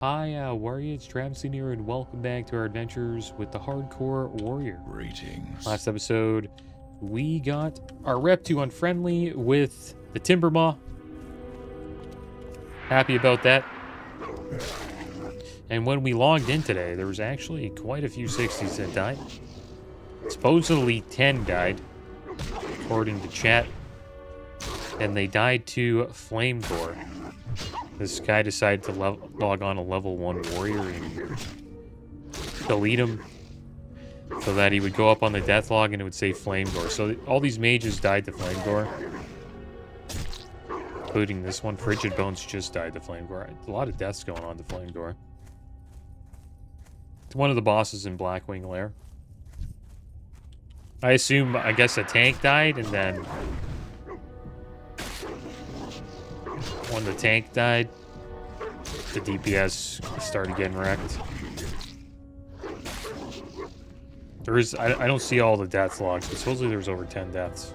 Hi, Warrior, it's Travis in here, and welcome back to our adventures with the Hardcore Warrior. Greetings. Last episode, we got our rep to unfriendly with the Timbermaw. Happy about that. And when we logged in today, there was actually quite a few 60s that died. Supposedly 10 died, according to chat. And they died to Flame Gore. This guy decided to log on a level 1 warrior and delete him so that he would go up on the Deathlog and it would say Flame Gore. So all these mages died to Flame Gore, including this one. Frigid Bones just died to Flame Gore. A lot of deaths going on to Flame Gore. It's one of the bosses in Blackwing Lair. I guess a tank died, and then when the tank died, the DPS started getting wrecked. I don't see all the death logs, but supposedly there's over 10 deaths.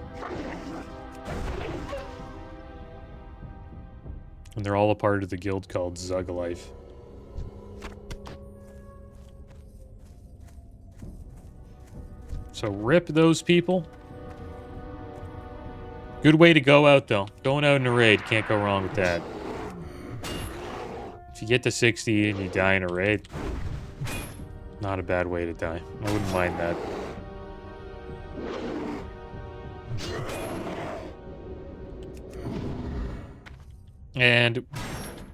And they're all a part of the guild called Zugalife. So rip those people. Good way to go out, though. Going out in a raid, can't go wrong with that. If you get to 60 and you die in a raid, not a bad way to die. I wouldn't mind that. And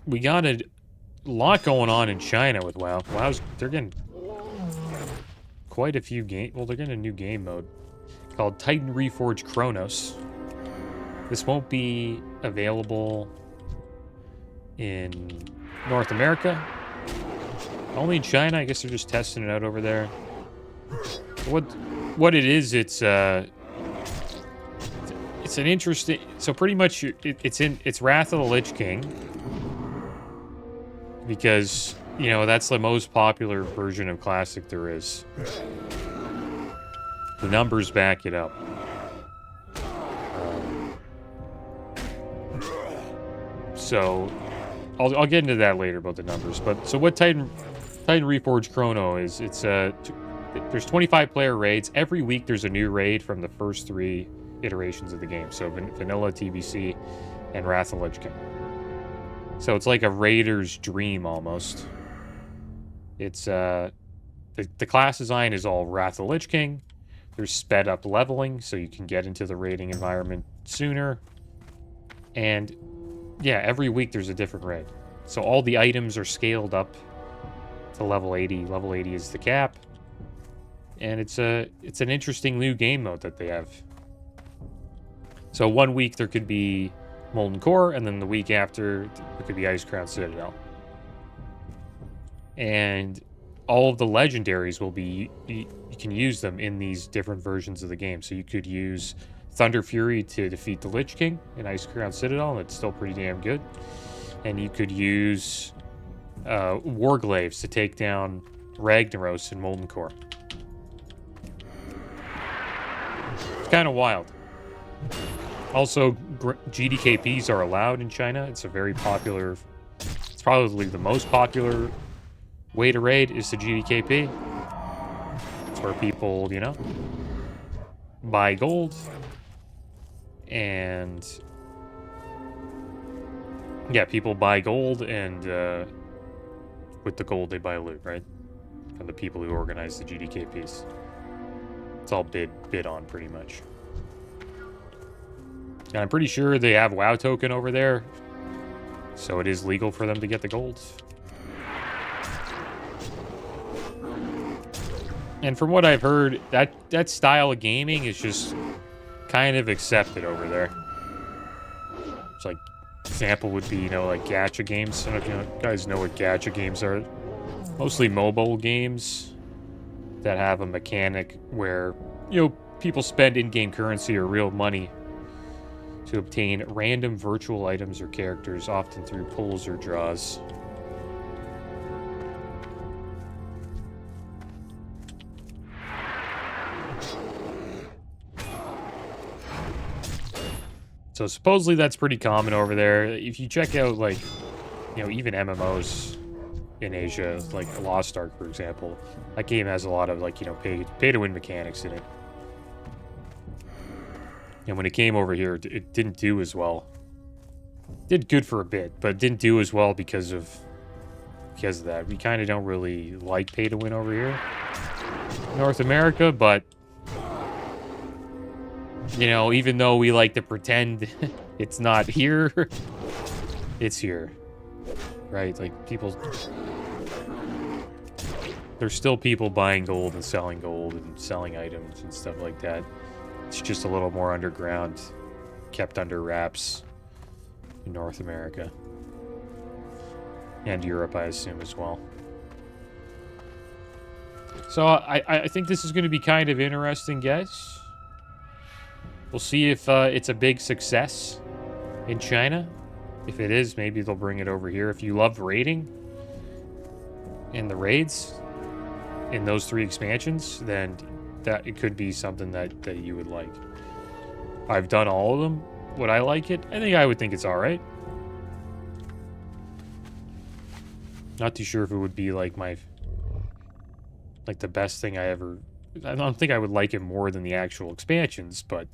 we got a lot going on in China with WoW. They're getting quite a few well, they're getting a new game mode called Titan Reforged Chronos. This won't be available in North America. Only in China. I guess they're just testing it out over there. What it is, it's an interesting. So pretty much, it's Wrath of the Lich King, because that's the most popular version of Classic there is. The numbers back it up. So I'll get into that later about the numbers. But so what Titan Reforged Chrono is, there's 25 player raids. Every week there's a new raid from the first 3 iterations of the game. So Vanilla, TBC, and Wrath of the Lich King. So it's like a raider's dream almost. It's the class design is all Wrath of the Lich King. There's sped up leveling so you can get into the raiding environment sooner. And yeah, every week there's a different raid. So all the items are scaled up to level 80. Level 80 is the cap. And it's an interesting new game mode that they have. So one week there could be Molten Core, and then the week after there could be Icecrown Citadel. And all of the legendaries will be, you can use them in these different versions of the game. So you could use Thunder Fury to defeat the Lich King in Icecrown Citadel, and it's still pretty damn good. And you could use Warglaives to take down Ragnaros in Molten Core. It's kind of wild. Also, GDKPs are allowed in China. It's it's probably the most popular way to raid is the GDKP. It's where people, buy gold. And yeah, people buy gold, and with the gold they buy loot, right? From the people who organize the GDKPs. It's all bid on pretty much. And I'm pretty sure they have WoW token over there, so it is legal for them to get the gold. And from what I've heard, that style of gaming is just kind of accepted over there. It's like, example would be, like gacha games. I don't know if you guys know what gacha games are. Mostly mobile games that have a mechanic where, people spend in-game currency or real money to obtain random virtual items or characters, often through pulls or draws. So supposedly that's pretty common over there. If you check out, even MMOs, in Asia, like Lost Ark, for example. That game has a lot of, like, you know, pay to win mechanics in it. And when it came over here, it didn't do as well. Did good for a bit, but didn't do as well because of that. We kind of don't really like pay to win over here in North America, but you know, even though we like to pretend it's not here, it's here, right? Like, people, there's still people buying gold and selling items and stuff like that. It's just a little more underground, kept under wraps in North America. And Europe, I assume, as well. So I think this is going to be kind of interesting, guys. We'll see if it's a big success in China. If it is, maybe they'll bring it over here. If you love raiding in the raids in those 3 expansions, then that it could be something that you would like. I've done all of them. Would I like it? I think I would think it's all right. Not too sure if it would be like the best thing I ever... I don't think I would like it more than the actual expansions, but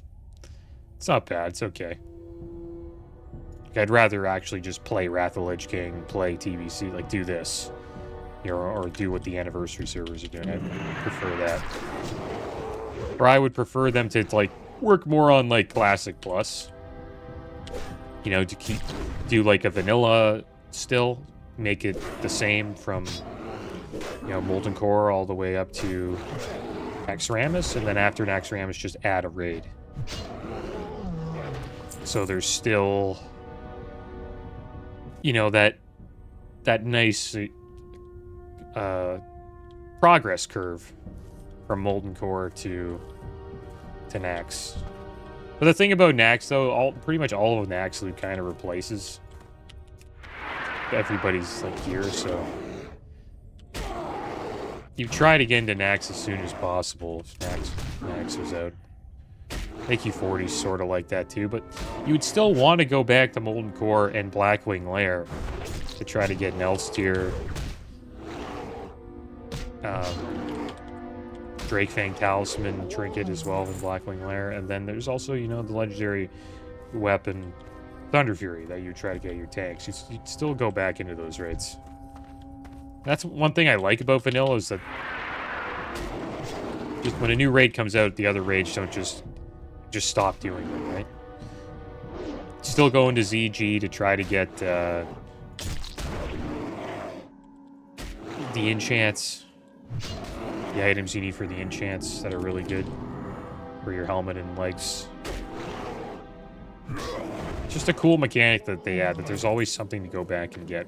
it's not bad. It's okay. I'd rather actually just play Wrath of the Lich King, play TBC, like do this, you know, or do what the anniversary servers are doing. I prefer that. Or I would prefer them to, like, work more on, like, Classic Plus. You know, to do like a vanilla still. Make it the same from, you know, Molten Core all the way up to Naxxramas, and then after Naxxramas, just add a raid. So there's still, you know, that nice progress curve from Molten Core to Naxx. But the thing about Naxx, though, pretty much all of Naxx Loot kind of replaces everybody's, like, gear, so you try to get into Naxx as soon as possible if Naxx was out. AQ40's sort of like that too, but you would still want to go back to Molten Core and Blackwing Lair to try to get an Elstier, Drakefang Talisman Trinket as well in Blackwing Lair, and then there's also, you know, the legendary weapon Thunder Fury that you try to get your tanks. You'd still go back into those raids. That's one thing I like about vanilla, is that just when a new raid comes out, the other raids don't just stop doing them, right? Still go into ZG to try to get the enchants, the items you need for the enchants that are really good for your helmet and legs. Just a cool mechanic that they add, that there's always something to go back and get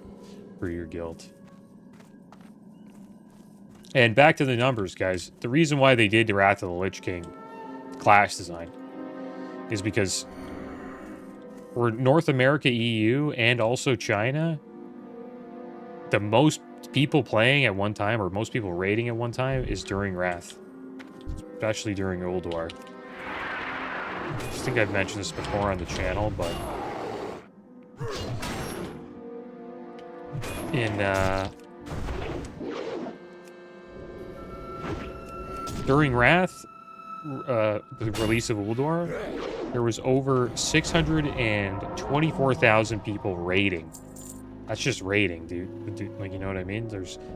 for your guild. And back to the numbers, guys. The reason why they did the Wrath of the Lich King class design is because for North America, EU, and also China, the most people playing at one time, or most people raiding at one time, is during Wrath. Especially during Ulduar. I think I've mentioned this before on the channel, but during Wrath, the release of Ulduar, there was over 624,000 people raiding. That's just raiding, dude. Like, you know what I mean?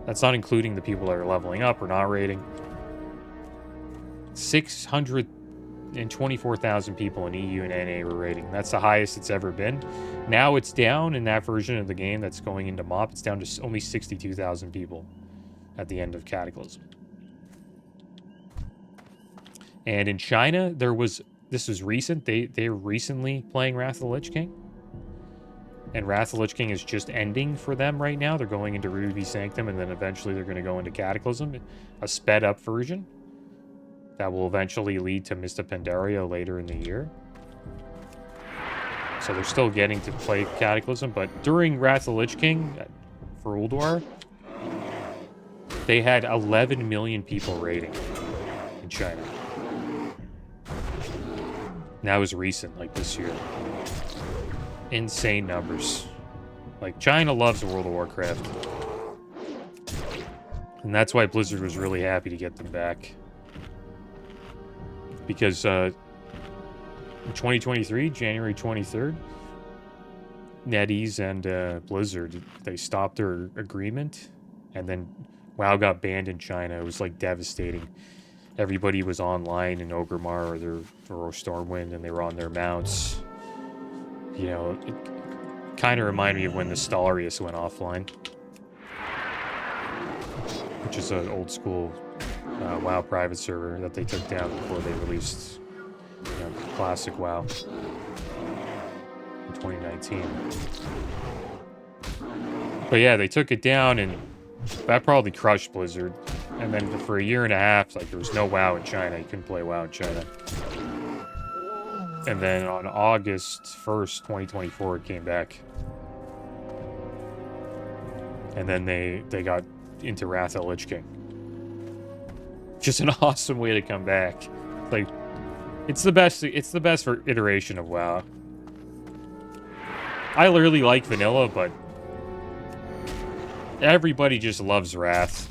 That's not including the people that are leveling up or not raiding. 624,000 people in EU and NA were raiding. That's the highest it's ever been. Now it's down in that version of the game that's going into MOP. It's down to only 62,000 people at the end of Cataclysm. And in China, this was recent. They're recently playing Wrath of the Lich King. And Wrath of the Lich King is just ending for them right now. They're going into Ruby Sanctum, and then eventually they're going to go into Cataclysm, a sped up version that will eventually lead to Mista Pandaria later in the year. So they're still getting to play Cataclysm, but during Wrath of the Lich King for Ulduar, they had 11 million people raiding in China. And that was recent, like this year. Insane numbers. Like, China loves World of Warcraft. And that's why Blizzard was really happy to get them back. Because in 2023, January 23rd, NetEase and Blizzard, they stopped their agreement. And then WoW got banned in China. It was like devastating. Everybody was online in Orgrimmar or Stormwind, and they were on their mounts. You know, it kind of reminded me of when the Stallarius went offline. Which is an old school WoW private server that they took down before they released, you know, classic WoW in 2019. But yeah, they took it down, and that probably crushed Blizzard. And then for a year and a half, like, there was no WoW in China. You couldn't play WoW in China. And then on August 1st, 2024, it came back. And then they got into Wrath of the Lich King. Just an awesome way to come back. Like, it's the best iteration of WoW. I really like vanilla, but everybody just loves Wrath.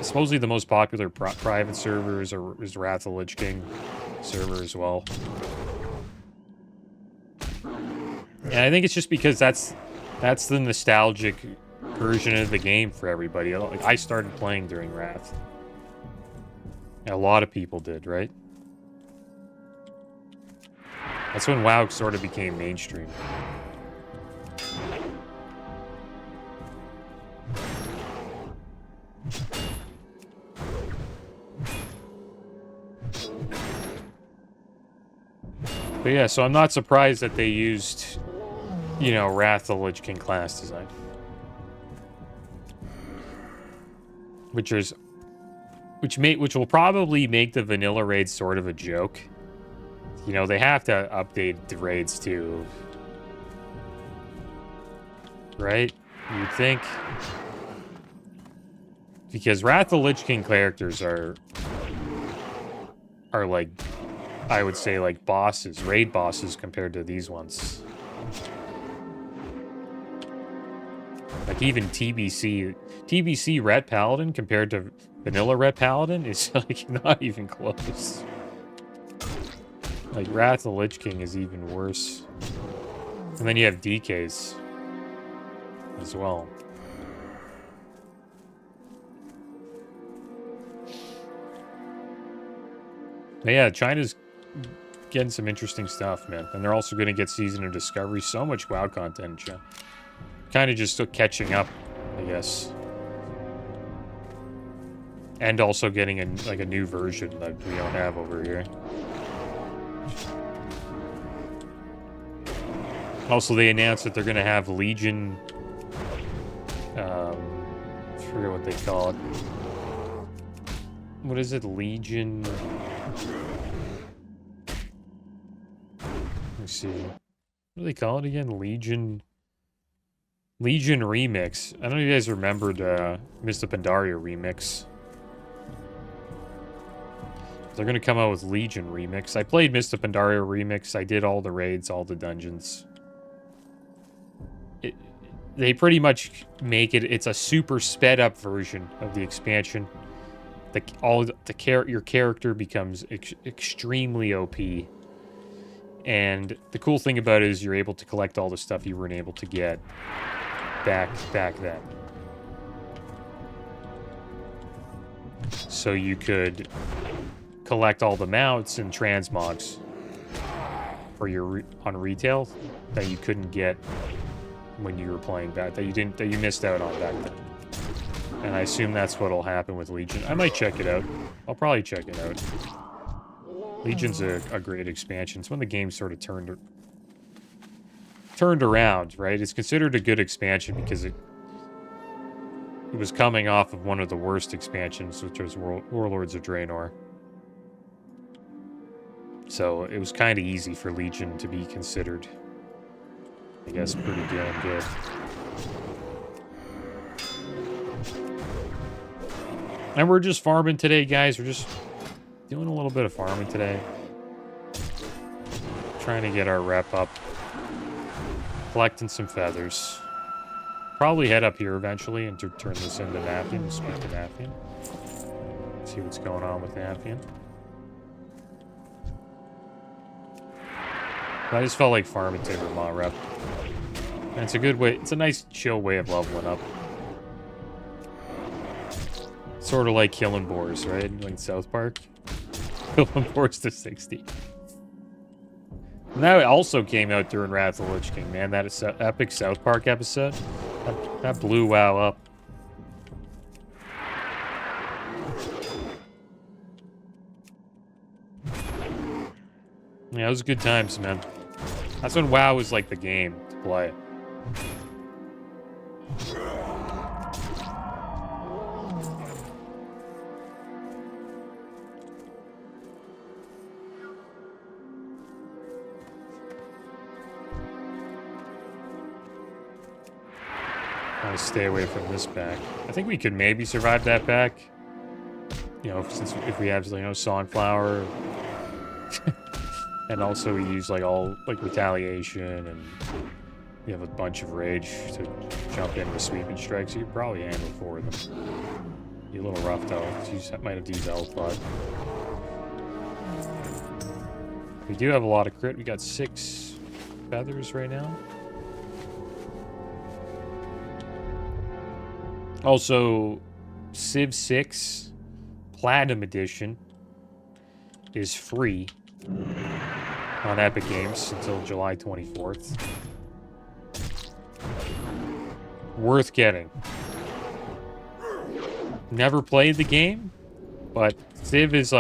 Supposedly the most popular private server is Wrath of the Lich King server as well. And I think it's just because that's the nostalgic version of the game for everybody. Like, I started playing during Wrath. And a lot of people did, right? That's when WoW sort of became mainstream. But yeah, so I'm not surprised that they used, you know, Wrath of the Lich King class design. Which will probably make the vanilla raids sort of a joke. You know, they have to update the raids too. Right? You'd think. Because Wrath of the Lich King characters are like, I would say, like bosses, raid bosses compared to these ones. Like even TBC Ret Paladin compared to vanilla Ret Paladin is like not even close. Like Wrath of the Lich King is even worse. And then you have DKs as well. But yeah, China's getting some interesting stuff, man. And they're also going to get Season of Discovery. So much WoW content in China. Kind of just still catching up, I guess. And also getting a new version that we don't have over here. Also, they announced that they're going to have Legion... I forget what they call it. What is it? Legion... Let's see. What do they call it again? Legion Remix. I don't know if you guys remembered Mr. Pandaria Remix. They're going to come out with Legion Remix. I played Mr. Pandaria Remix. I did all the raids, all the dungeons. They pretty much make it... It's a super sped up version of the expansion. Your character becomes extremely OP. And the cool thing about it is you're able to collect all the stuff you weren't able to get back then. So you could collect all the mounts and transmogs for your on retail that you couldn't get when you were playing back, that you missed out on back then. And I assume that's what'll happen with Legion. I might check it out. I'll probably check it out. Legion's a great expansion. It's when the game sort of turned around, right? It's considered a good expansion because it was coming off of one of the worst expansions, which was Warlords of Draenor. So it was kind of easy for Legion to be considered, I guess, pretty damn good. And we're just farming today, guys. We're just doing a little bit of farming today. Trying to get our rep up. Collecting some feathers. probably head up here eventually and to turn this into Naphian. Speak to Naphian. See what's going on with Naphian. I just felt like farming Timbermaw rep. And it's a good way, it's a nice chill way of leveling up. Sort of like killing boars, right? Like South Park. Killing boars to 60. And that also came out during Wrath of the Lich King, man. That is epic South Park episode. That blew WoW up. Yeah, it was good times, man. That's when WoW was like the game to play. I'll stay away from this back. I think we could maybe survive that back. You know, since if we have, you know, Sunflower. And also we use like all like retaliation and we have a bunch of rage to jump in with sweeping strikes. You could probably handle 4 of them. Be a little rough though. You might have to use Deathlog. We do have a lot of crit. We got 6 feathers right now. Also, Civ 6 Platinum Edition is free on Epic Games until July 24th. Worth getting. Never played the game, but Civ is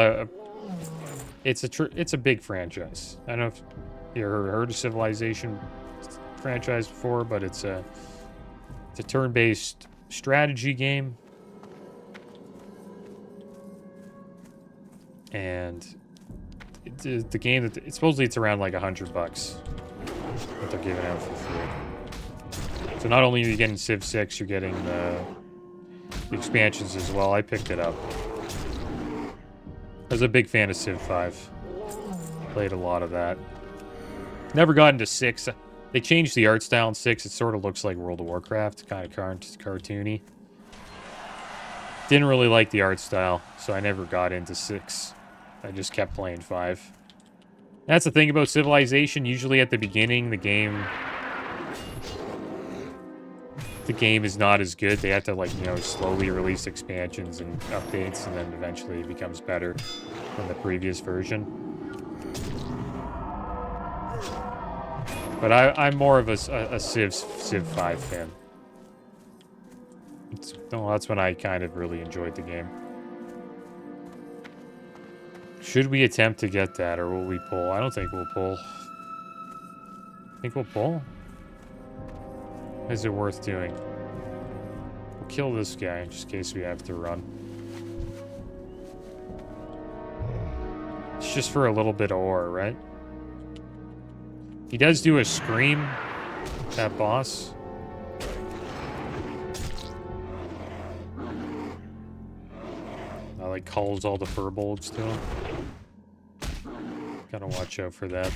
it's a big franchise. I don't know if you ever heard of Civilization franchise before, but it's a turn-based strategy game. And the game that supposedly it's around like $100 that they're giving out for free. So not only are you getting Civ 6, you're getting the expansions as well. I picked it up. I was a big fan of Civ 5. Played a lot of that. Never got into 6. They changed the art style in 6. It sort of looks like World of Warcraft, kind of cartoony. Didn't really like the art style, so I never got into 6. I just kept playing 5. That's the thing about Civilization. Usually at the beginning, the game is not as good. They have to, like, you know, slowly release expansions and updates, and then eventually it becomes better than the previous version. But I'm more of a Civ 5 fan. That's when I kind of really enjoyed the game. Should we attempt to get that, or will we pull? I don't think we'll pull. Think we'll pull? Is it worth doing? We'll kill this guy, just in case we have to run. It's just for a little bit of ore, right? He does do a scream, that boss. Like calls all the furbolgs to him. Gotta watch out for that.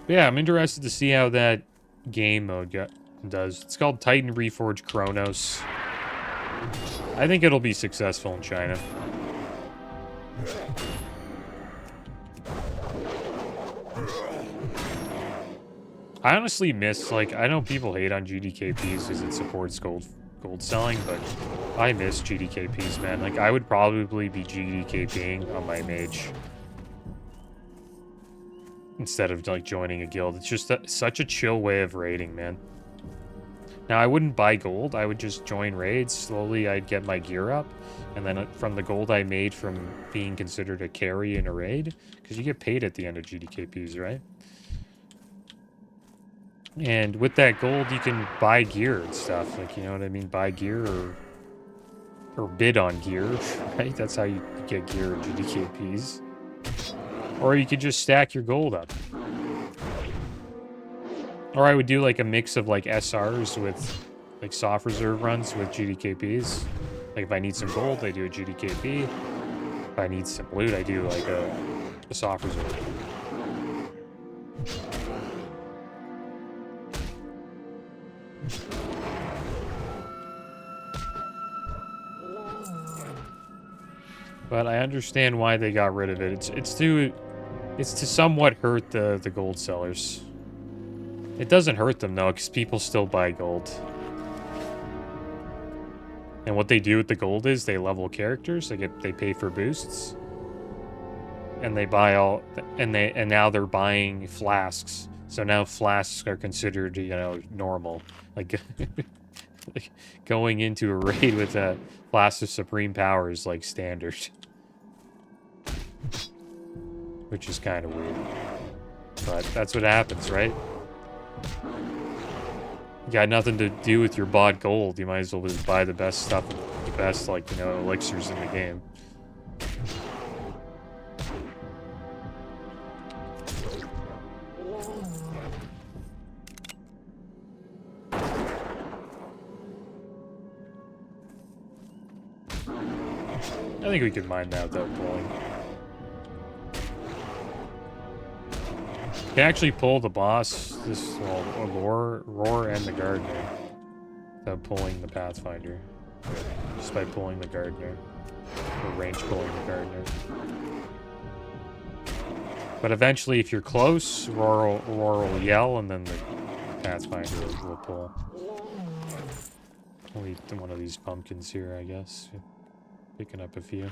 Yeah, I'm interested to see how that game mode does. It's called Titan Reforged Chronos. I think it'll be successful in China. I honestly miss, like, I know people hate on GDKPs because it supports gold selling, but I miss GDKPs, man. Like, I would probably be GDKPing on my mage instead of, like, joining a guild. It's just such a chill way of raiding, man. Now, I wouldn't buy gold. I would just join raids. Slowly, I'd get my gear up. And then from the gold I made from being considered a carry in a raid, because you get paid at the end of GDKPs, right? And with that gold, you can buy gear and stuff. Like, you know what I mean? Buy gear or bid on gear, right? That's how you get gear in GDKPs. Or you could just stack your gold up. Or I would do like a mix of like SRs with like soft reserve runs with GDKPs. Like if I need some gold, I do a GDKP. If I need some loot, I do like a soft reserve. But I understand why they got rid of it. It's to somewhat hurt the gold sellers. It doesn't hurt them though, because people still buy gold. And what they do with the gold is they level characters. They pay for boosts, and they buy all. And now they're buying flasks. So now flasks are considered, you know, normal. Like, like going into a raid with a flask of supreme power is like standard, which is kind of weird. But that's what happens, right? You got nothing to do with your bought gold. You might as well just buy the best stuff, the best, like, you know, elixirs in the game. I think we could mine that without pulling. You can actually pull the boss, Roar and the Gardener, without pulling the Pathfinder. Just by pulling the Gardener. Or range pulling the Gardener. But eventually, if you're close, Roar will yell, and then the Pathfinder will pull. I'll eat one of these pumpkins here, I guess. Picking up a few.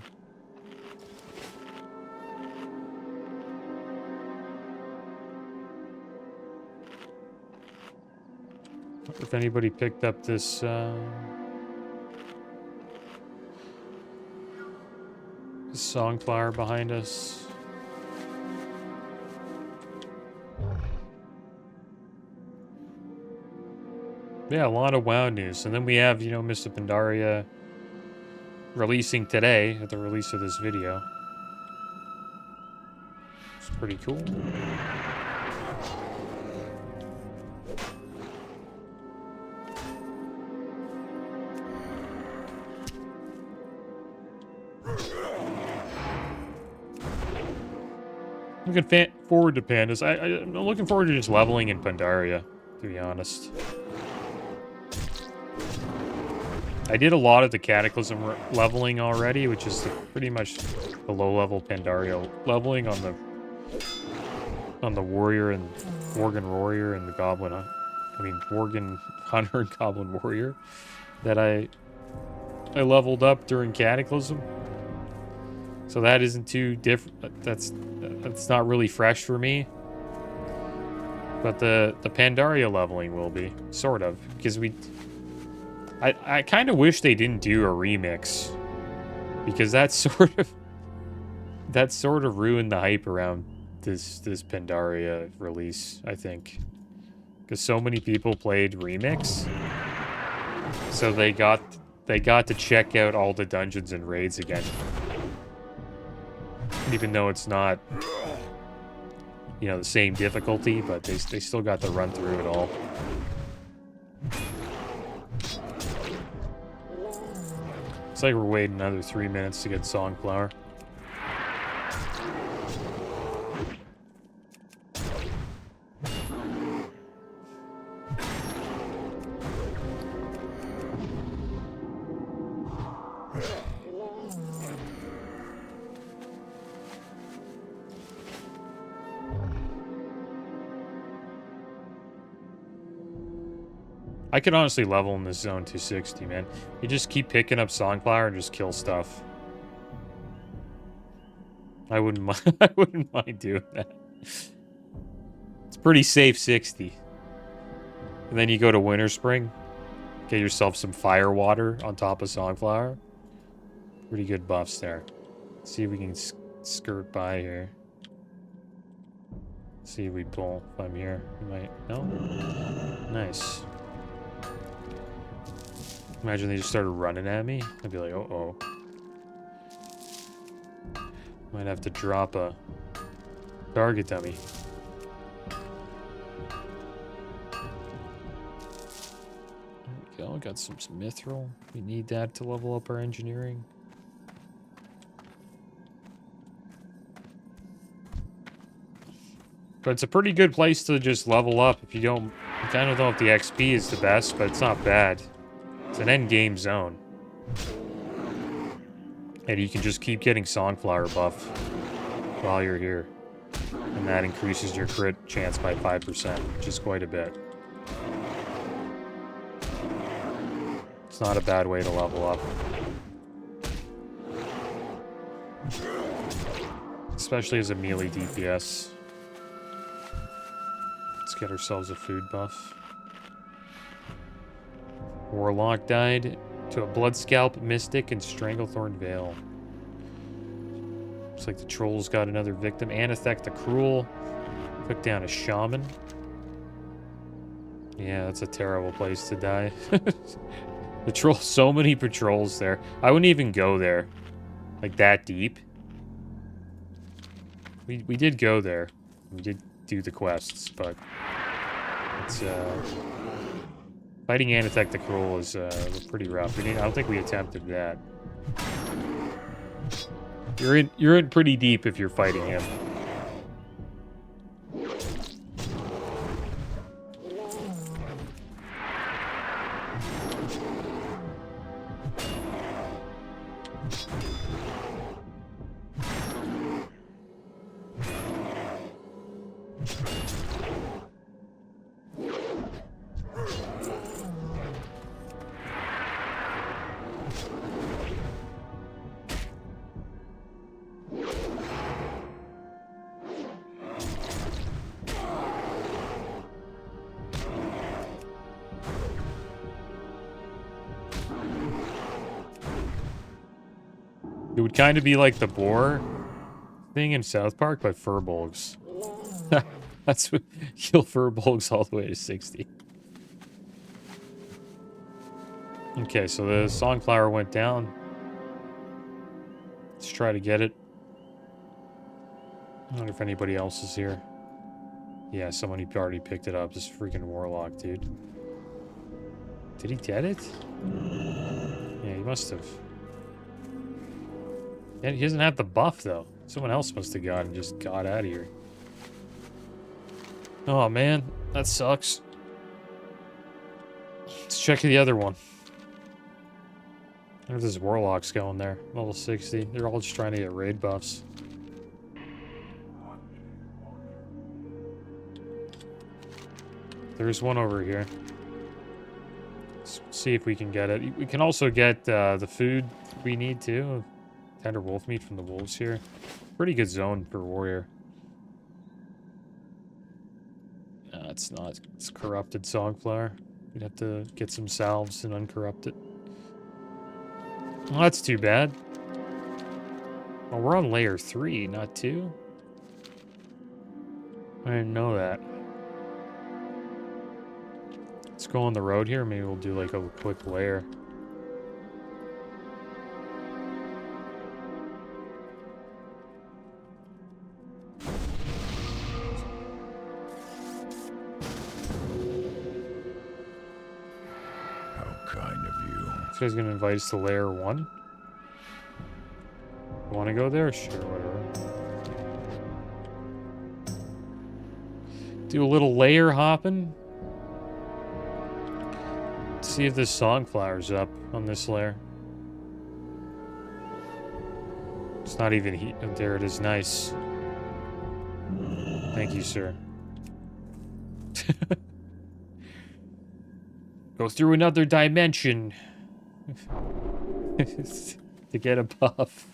If anybody picked up this songflower behind us. Yeah, a lot of WoW news. And then we have, you know, Mr. Pandaria releasing today at the release of this video. It's pretty cool. Looking forward to Pandas. I'm looking forward to just leveling in Pandaria, to be honest. I did a lot of the Cataclysm leveling already, which is pretty much the low-level Pandaria leveling on the Warrior and Worgen Warrior and the Goblin. Worgen Hunter and Goblin Warrior that I leveled up during Cataclysm. So that isn't too different. That's not really fresh for me. But the Pandaria leveling will be, sort of, because I kind of wish they didn't do a remix, because that sort of ruined the hype around this Pandaria release, I think, because so many people played remix, so they got to check out all the dungeons and raids again. Even though it's not, you know, the same difficulty, but they still got to run through it all. It's like we're waiting another 3 minutes to get Songflower. I could honestly level in this zone 260, man. You just keep picking up Songflower and just kill stuff. I wouldn't mind. I wouldn't mind doing that. It's pretty safe 60. And then you go to Winter Spring, get yourself some fire water on top of Songflower. Pretty good buffs there. Let's see if we can skirt by here. Let's see if we pull. If I'm here, we might. No. Nice. Imagine they just started running at me. I'd be like, uh-oh. Might have to drop a target dummy. There we go. we got some mithril. We need that to level up our engineering. But it's a pretty good place to just level up if you don't... I kind of know if the XP is the best, but it's not bad. It's an end game zone. And you can just keep getting Songflower buff while you're here. And that increases your crit chance by 5%, which is quite a bit. It's not a bad way to level up. Especially as a melee DPS. Let's get ourselves a food buff. Warlock died to a Bloodscalp, Mystic, and Stranglethorn Veil. Looks like the Trolls got another victim. Anathek the Cruel took down a Shaman. Yeah, that's a terrible place to die. The troll, so many patrols there. I wouldn't even go there. Like, that deep. We did go there. We did do the quests, but... It's, fighting Anathek the Cruel is, pretty rough. I don't think we attempted that. You're in pretty deep if you're fighting him. It would kind of be like the boar thing in South Park, but furbolgs. That's what kill furbolgs all the way to 60. Okay, so the Songflower went down. Let's try to get it. I wonder if anybody else is here. Yeah, someone already picked it up. This freaking Warlock, dude. Did he get it? Yeah, he must have. Yeah, he doesn't have the buff, though. Someone else must have got and just got out of here. Oh, man. That sucks. Let's check the other one. I wonder if this Warlock's going there. Level 60. They're all just trying to get raid buffs. There's one over here. Let's see if we can get it. We can also get the food we need, too. Tender wolf meat from the wolves here. Pretty good zone for warrior. It's not. It's corrupted Songflower. We'd have to get some salves and uncorrupt it. Well, that's too bad. Well, we're on layer 3, not 2. I didn't know that. Let's go on the road here. Maybe we'll do like a quick layer. This guy's gonna invite us to layer 1. Want to go there? Sure, whatever. Do a little layer hopping. See if this Songflower's up on this layer. It's not even heat. Oh, there it is. Nice. Thank you, sir. Go through another dimension. To get a buff.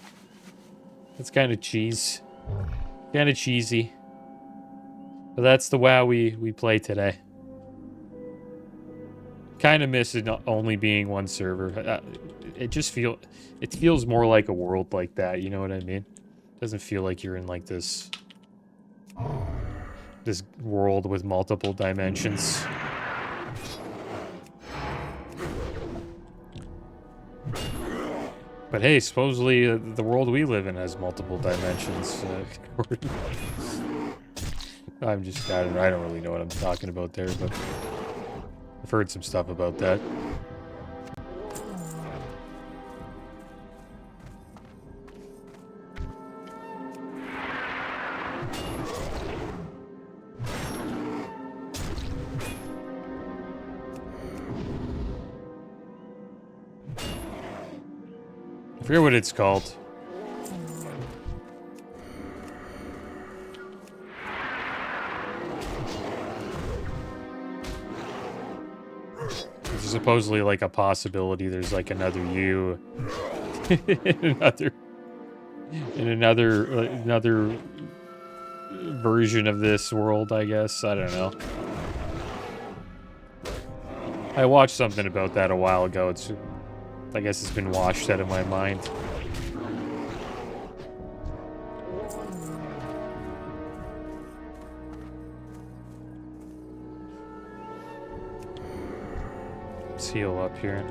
That's kind of cheese. Kind of cheesy. But that's the WoW we play today. Kind of miss it only being one server. It feels more like a world like that, you know what I mean? It doesn't feel like you're in like this world with multiple dimensions. But hey, supposedly the world we live in has multiple dimensions. I don't really know what I'm talking about there, but I've heard some stuff about that. I forget what it's called. There's supposedly like a possibility there's like another you in another version of this world, I guess. I don't know. I watched something about that a while ago. I guess it's been washed out of my mind. Let's heal up here.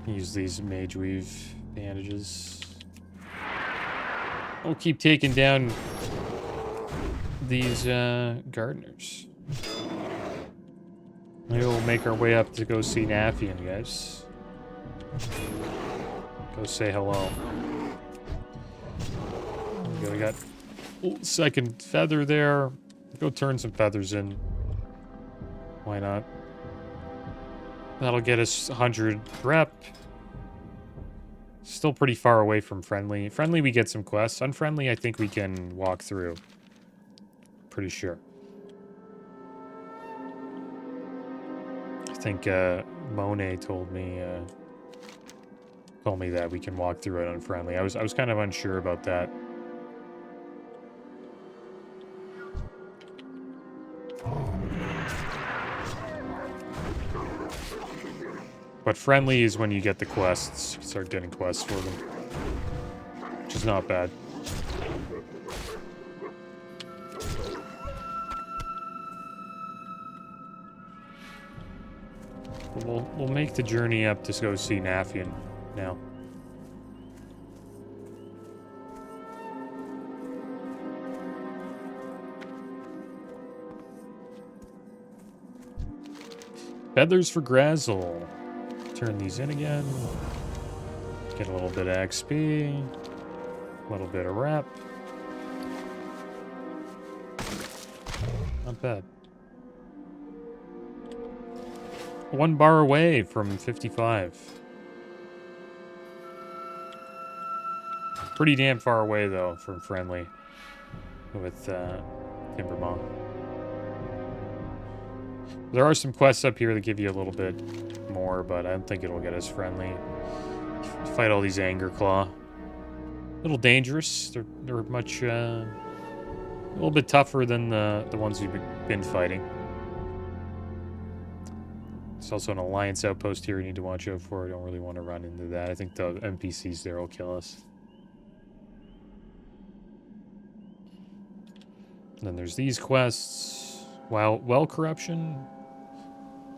Use these mage weave bandages. We'll keep taking down these gardeners. Maybe we'll make our way up to go see Nafian, guys. Go say hello. We got a second feather there. Go turn some feathers in. Why not? That'll get us 100 rep. Still pretty far away from friendly. Friendly, we get some quests. Unfriendly, I think we can walk through. Pretty sure. I think Monet told me that we can walk through it unfriendly. I was kind of unsure about that. But friendly is when you get the quests. You start getting quests for them. Which is not bad. We'll make the journey up to go see Nafian now. Feathers for Grazzle. Turn these in again. Get a little bit of XP. A little bit of rep. Not bad. 1 bar away from 55. Pretty damn far away, though, from friendly with Timbermaw. There are some quests up here that give you a little bit more, but I don't think it'll get us friendly. Fight all these Anger Claw. A little dangerous. They're much, a little bit tougher than the ones we've been fighting. There's also an Alliance outpost here you need to watch out for. I don't really want to run into that. I think the NPCs there will kill us. And then there's these quests. Well Corruption.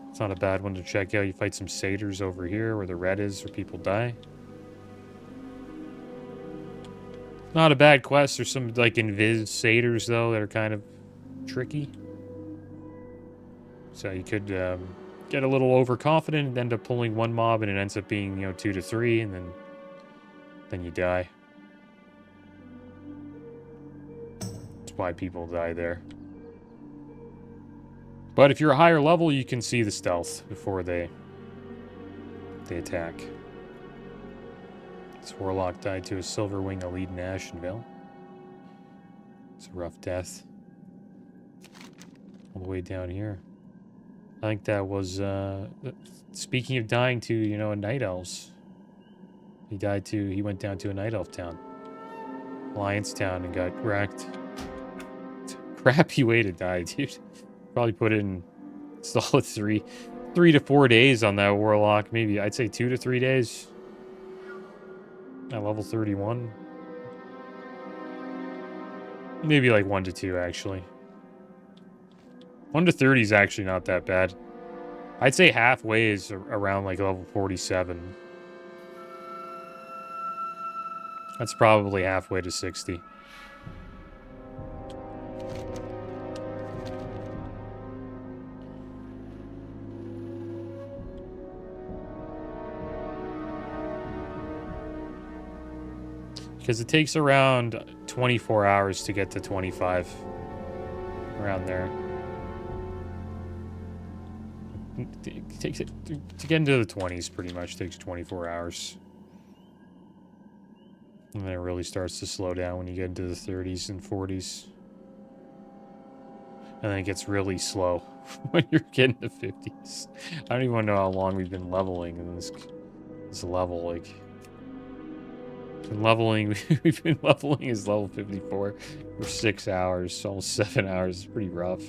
It's not a bad one to check out. You fight some satyrs over here where the red is where people die. Not a bad quest. There's some like invis satyrs though that are kind of tricky. So you could get a little overconfident and end up pulling 1 mob and it ends up being, 2 to 3 and then you die. That's why people die there. But if you're a higher level, you can see the stealth before they attack. This Warlock died to a Silverwing Elite in Ashenvale. It's a rough death. All the way down here. I think that was, speaking of dying to, a Night Elves. He went down to a Night Elf town. Alliance town and got wrecked. Crappy way to die, dude. Probably put in solid 3 to 4 days on that Warlock. Maybe, I'd say 2 to 3 days. At level 31. Maybe like 1 to 2, actually. 1 to 30 is actually not that bad. I'd say halfway is around like level 47. That's probably halfway to 60. Because it takes around 24 hours to get to 25. Around there. It takes it to get into the 20s pretty much takes 24 hours. And then it really starts to slow down when you get into the 30s and 40s. And then it gets really slow when you're getting to 50s. I don't even know how long we've been leveling in this level. Like, we've been leveling as level 54 for 6 hours, almost 7 hours. It's pretty rough.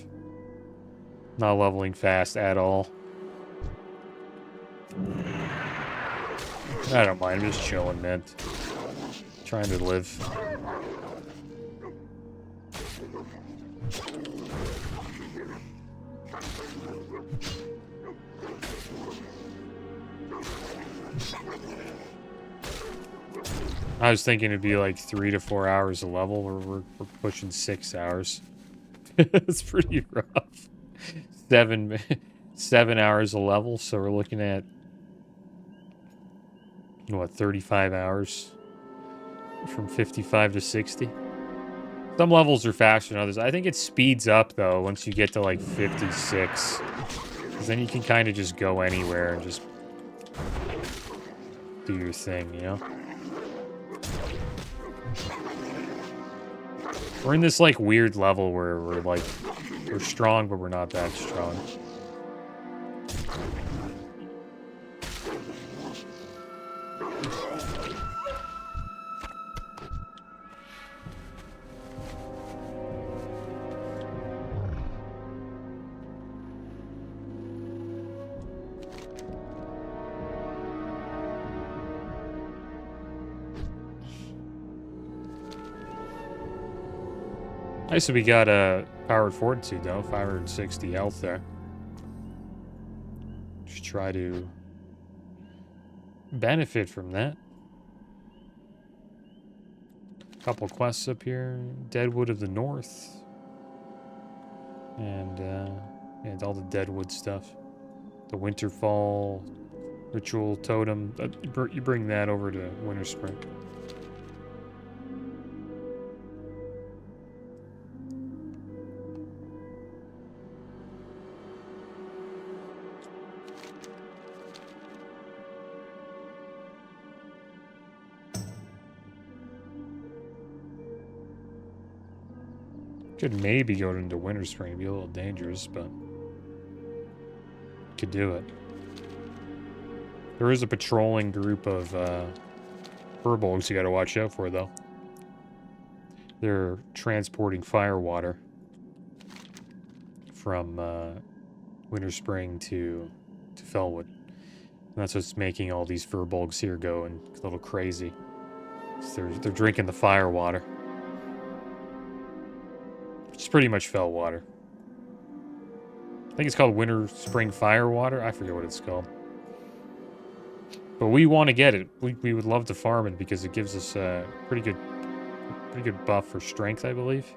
Not leveling fast at all. I don't mind. I'm just chilling, man. Trying to live. I was thinking it'd be like 3 to 4 hours a level. We're pushing 6 hours. It's pretty rough. 7 hours a level, so we're looking at what, 35 hours from 55 to 60. Some levels are faster than others. I think it speeds up though once you get to like 56, because then you can kind of just go anywhere and just do your thing, you know. We're in this like weird level where we're strong, but we're not that strong. Nice that we got a powered fortitude though, 560 health there. Just try to benefit from that. Couple quests up here. Deadwood of the North. And all the Deadwood stuff. The Winterfall Ritual Totem. You bring that over to Winterspring. Could maybe go into Winterspring, be a little dangerous, but could do it. There is a patrolling group of furbolgs you gotta watch out for, though. They're transporting firewater from Winterspring to Felwood. And that's what's making all these furbolgs here go and a little crazy. So they're drinking the firewater. It's pretty much fell water. I think it's called Winterspring Firewater. I forget what it's called. But we want to get it. We would love to farm it because it gives us a pretty good buff for strength, I believe.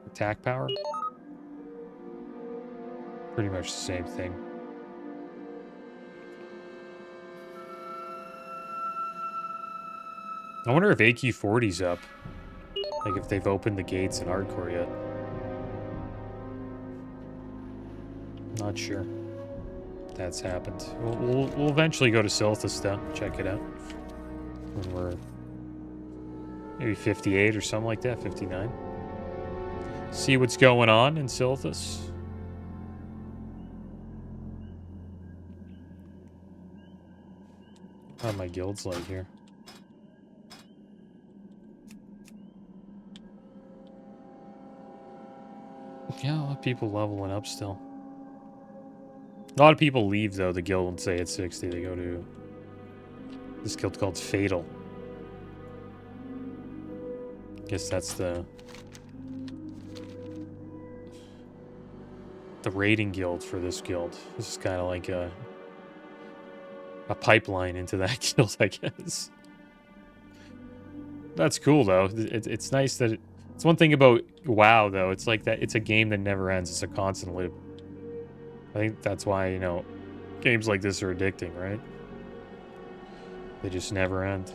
Attack power. Pretty much the same thing. I wonder if AQ40's up. Like if they've opened the gates in hardcore yet. Not sure that's happened. We'll eventually go to Silthus though. Check it out. When we're maybe 58 or something like that, 59. See what's going on in Silthus. How my guild's like here. Yeah, a lot of people leveling up still. A lot of people leave, though, the guild and say it's 60. They go to this guild called Fatal. Guess that's the raiding guild for this guild. This is kind of like a pipeline into that guild, I guess. That's cool, though. It's nice that it's one thing about WoW, though. It's like that. It's a game that never ends. It's a constant loop. I think that's why, you know, games like this are addicting, right? They just never end.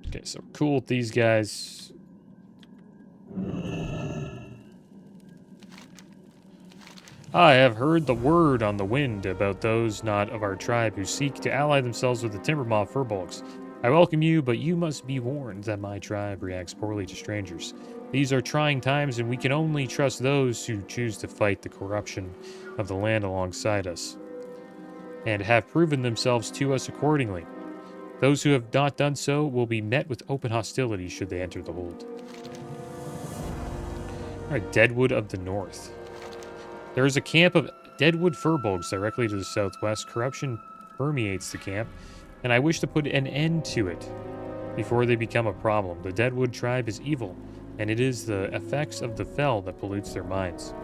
Okay, so we're cool with these guys. I have heard the word on the wind about those not of our tribe who seek to ally themselves with the Timbermaw furbolgs. I welcome you, but you must be warned that my tribe reacts poorly to strangers. These are trying times, and we can only trust those who choose to fight the corruption of the land alongside us, and have proven themselves to us accordingly. Those who have not done so will be met with open hostility should they enter the hold. Alright, Deadwood of the North. There is a camp of Deadwood furbolgs directly to the southwest. Corruption permeates the camp, and I wish to put an end to it before they become a problem. The Deadwood tribe is evil, and it is the effects of the fell that pollutes their minds.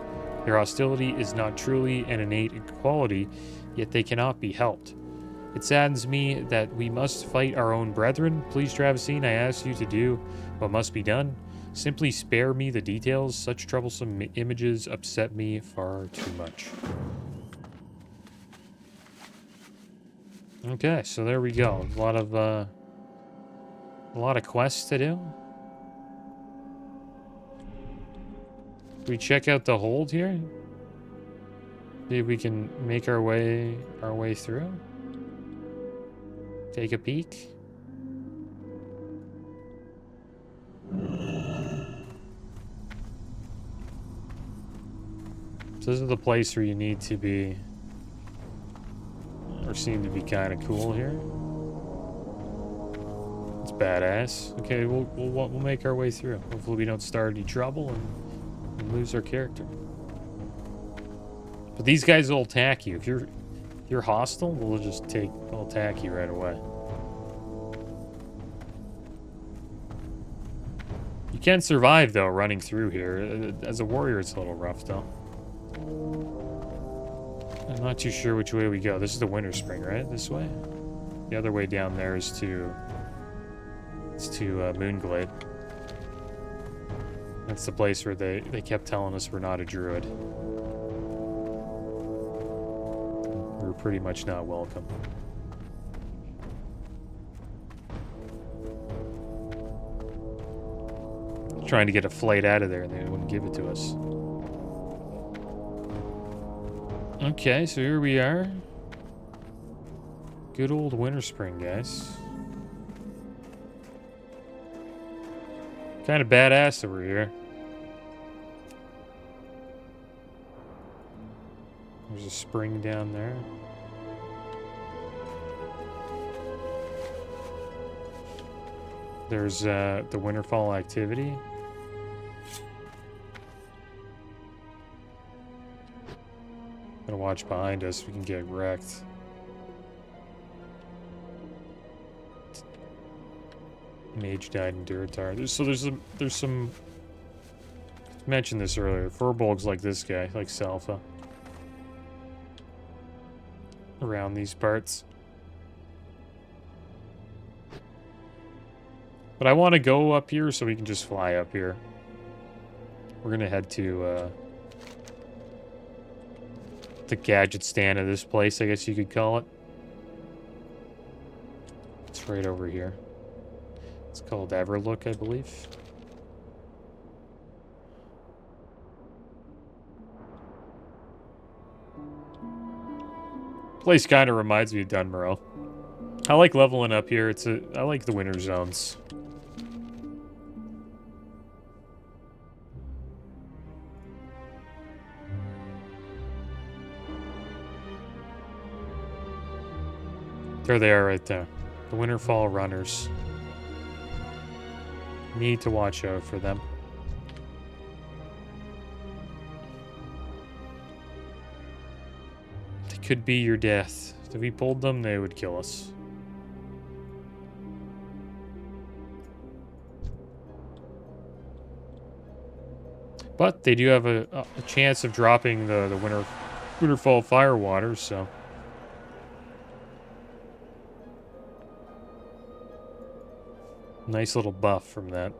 Their hostility is not truly an innate quality, yet they cannot be helped. It saddens me that we must fight our own brethren. Please, Travisine, I ask you to do what must be done. Simply spare me the details. Such troublesome images upset me far too much. Okay, so there we go. A lot of quests to do. We check out the hold here. See if we can make our way through. Take a peek. So this is the place where you need to be, or seem to be kind of cool here. It's badass. Okay, we'll make our way through. Hopefully we don't start any trouble and lose our character. But these guys will attack you. If you're hostile, they'll attack you right away. You can survive though, running through here. As a warrior, it's a little rough though. I'm not too sure which way we go. This is the Winter Spring, right? This way? The other way down there is to Moonglade. That's the place where they kept telling us we're not a druid. We're pretty much not welcome. Trying to get a flight out of there and they wouldn't give it to us. Okay, so here we are. Good old Winter Spring, guys. Kind of badass over here. There's a spring down there. There's the Winterfall activity. Gotta watch behind us, we can get wrecked. Mage died in Duratar. There's some I mentioned this earlier. Furbolgs like this guy, like Salfa. Around these parts. But I want to go up here so we can just fly up here. We're gonna head to the gadget stand of this place, I guess you could call it. It's right over here. It's called Everlook, I believe. Place kind of reminds me of Dunmorrow. I like leveling up here. I like the winter zones. There they are right there. The Winterfall runners. Need to watch out for them. They could be your death. If we pulled them, they would kill us. But they do have a chance of dropping the Winterfall Firewater, so... Nice little buff from that.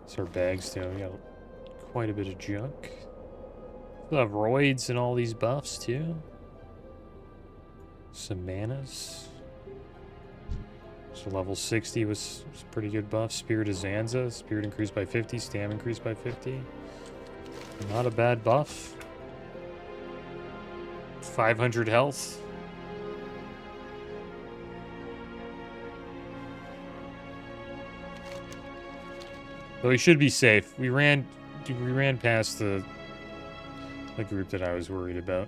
So our bags down. We got quite a bit of junk. We'll have roids and all these buffs too. Some manas. So level 60 was pretty good buff. Spirit of Zanza. Spirit increased by 50. Stam increased by 50. Not a bad buff. 500 health. Though we should be safe. We ran past the group that I was worried about.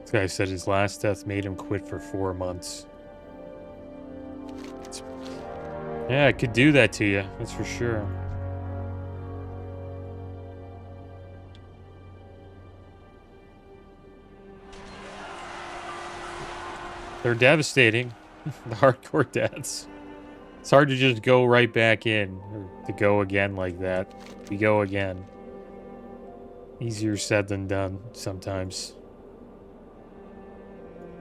This guy said his last death made him quit for 4 months. Yeah, it could do that to you, that's for sure. They're devastating, the hardcore deaths. It's hard to just go right back in, or to go again like that. We go again. Easier said than done, sometimes.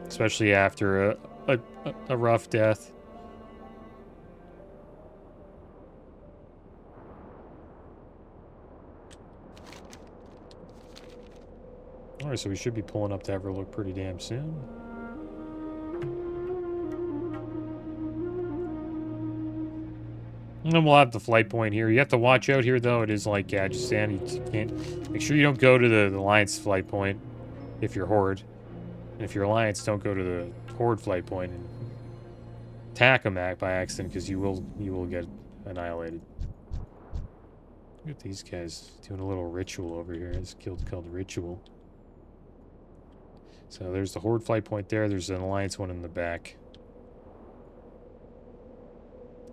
Especially after a rough death. Alright, so we should be pulling up to Everlook pretty damn soon. And then we'll have the flight point here. You have to watch out here, though. It is like Gadgetan. You can't... Make sure you don't go to the Alliance flight point if you're Horde. And if you're Alliance, don't go to the Horde flight point and attack them by accident, because you will get annihilated. Look at these guys doing a little ritual over here. It's called Ritual. So there's the Horde flight point there. There's an Alliance one in the back.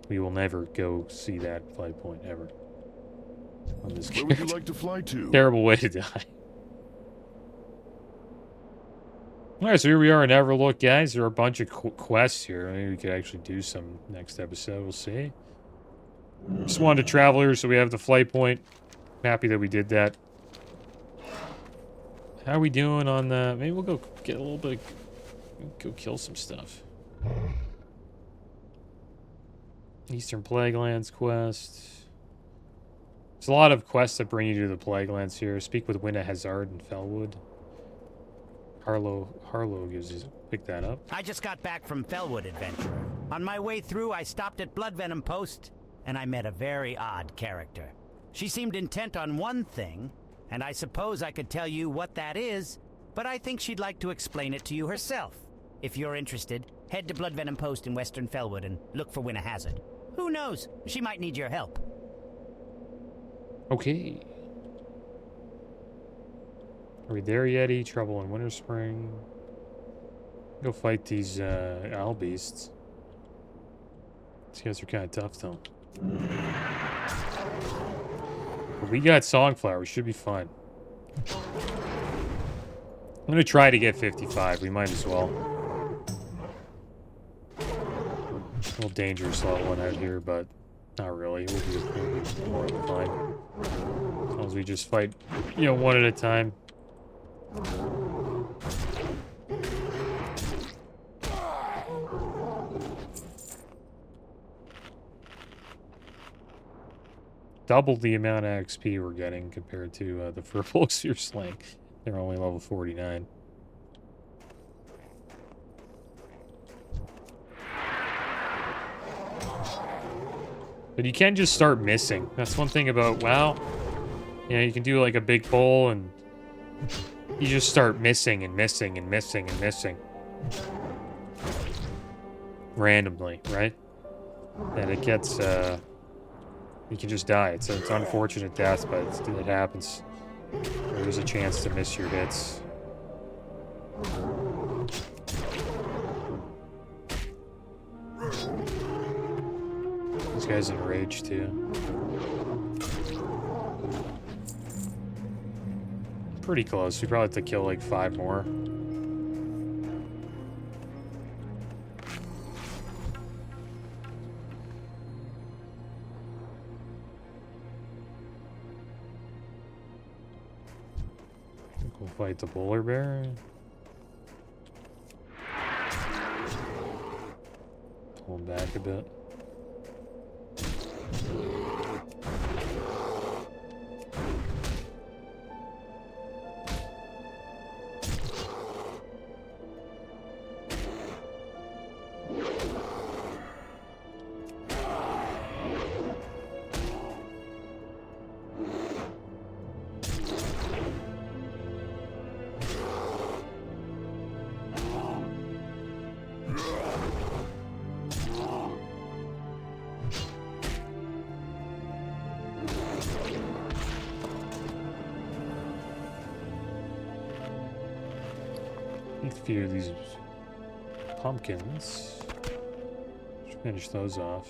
We will never go see that flight point ever. On this Where would you like to fly to? Terrible way to die. Alright, so here we are in Everlook, guys. There are a bunch of quests here. Maybe we could actually do some next episode. We'll see. Just wanted to travel here, so we have the flight point. Happy that we did that. How are we doing on the... Maybe we'll go get a little bit... Go kill some stuff. Eastern Plaguelands quest. There's a lot of quests that bring you to the Plaguelands here. Speak with Winna Hazard and Felwood. Harlow gives you... Pick that up. I just got back from Felwood, adventurer. On my way through, I stopped at Bloodvenom Post, and I met a very odd character. She seemed intent on one thing, and I suppose I could tell you what that is, but I think she'd like to explain it to you herself. If you're interested, head to Bloodvenom Post in Western Felwood and look for Winna Hazard. Who knows? She might need your help. Okay. Are we there yet? Trouble in Winter Spring. Go fight these owl beasts. These guys are kind of tough, though. But we got Songflower. We should be fine. I'm going to try to get 55. We might as well. A little dangerous leveling out here, but not really. We'll be more than fine. As long as we just fight, you know, one at a time. Double the amount of XP we're getting compared to the Furbolgs you're slaying. They're only level 49. But you can just start missing. That's one thing about WoW. You know, you can do like a big pull and you just start missing and missing and missing and missing. Randomly, right? And it gets, you can just die. It's unfortunate death, but it happens. There's a chance to miss your hits. guy's enraged too. Pretty close. We probably have to kill like 5 more. I think we'll fight the polar bear. Pull him back a bit. A few of these pumpkins. Should finish those off.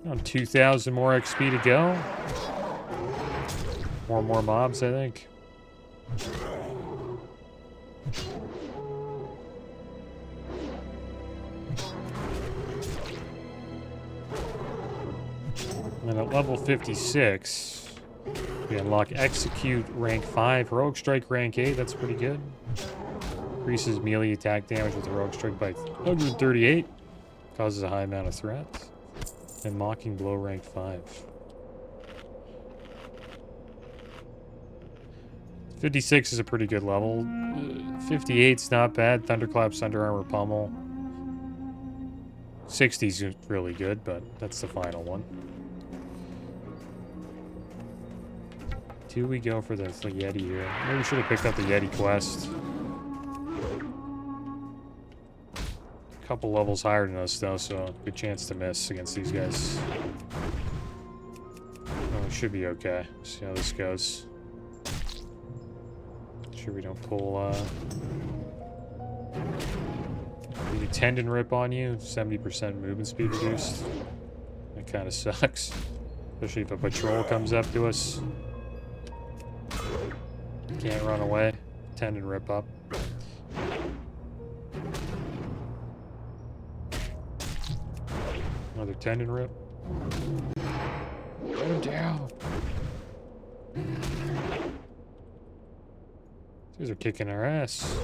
Around 2,000 more XP to go. More mobs, I think. And at level 56. We unlock Execute rank 5, Heroic Strike rank 8, that's pretty good. Increases melee attack damage with Heroic Strike by 138. Causes a high amount of threat. And Mocking Blow rank 5. 56 is a pretty good level. 58's not bad. Thunderclaps, Thunder Armor, Pummel. 60's really good, but that's the final one. Do we go for the Yeti here? Maybe we should have picked up the Yeti quest. A couple levels higher than us, though, so good chance to miss against these guys. Oh, we should be okay. See how this goes. Make sure we don't pull, we do tendon rip on you, 70% movement speed reduced. That kind of sucks. Especially if a patrol comes up to us. Can't run away. Tendon rip up. Another tendon rip. Get him down. These are kicking our ass.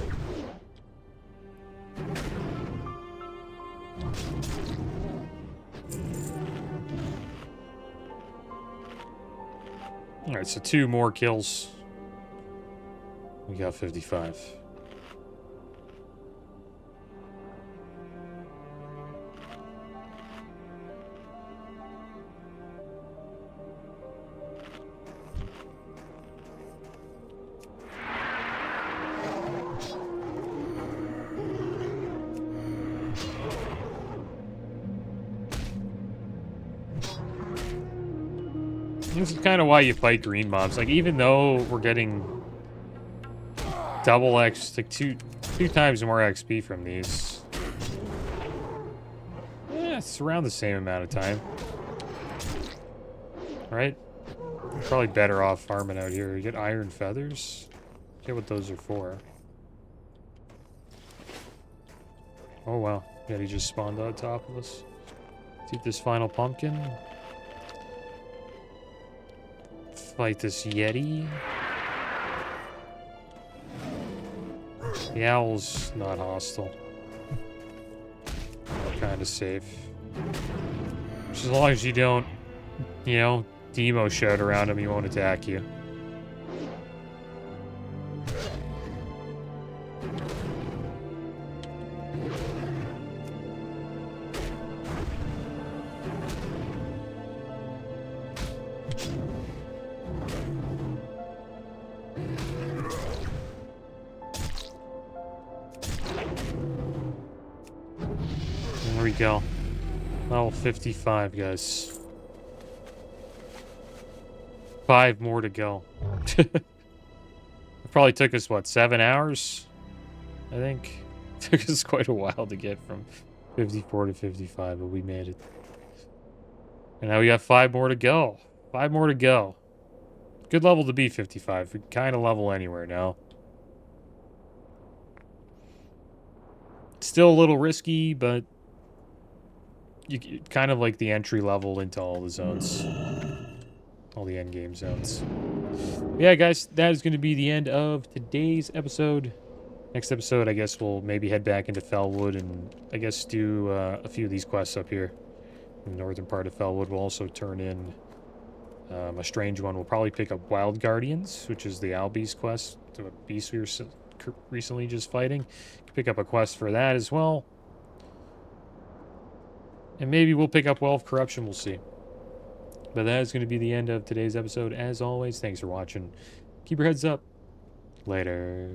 Alright, so 2 more kills. We got 55. This is kind of why you fight green mobs. Like, even though we're getting double X, like two times more XP from these. Yeah, it's around the same amount of time. Right? Probably better off farming out here. You get iron feathers. Get what those are for. Oh wow. Yeah, he just spawned on top of us. Let's eat this final pumpkin. Fight this Yeti. The owl's not hostile. Kind of safe. Just as long as you don't, you know, demo shout around him, he won't attack you. There we go. Level 55, guys. 5 more to go. It probably took us, what, 7 hours? I think. Took us quite a while to get from 54 to 55, but we made it. And now we got 5 more to go. 5 more to go. Good level to be 55. We kind of level anywhere now. Still a little risky, but you kind of like the entry level into all the zones. All the end game zones. Yeah, guys, that is going to be the end of today's episode. Next episode, I guess we'll maybe head back into Felwood and I guess do a few of these quests up here. In the northern part of Felwood, we'll also turn in a strange one. We'll probably pick up Wild Guardians, which is the Owl Beast quest, the beast we were recently just fighting. Pick up a quest for that as well. And maybe we'll pick up Well of Corruption, we'll see. But that is going to be the end of today's episode. As always, thanks for watching. Keep your heads up. Later.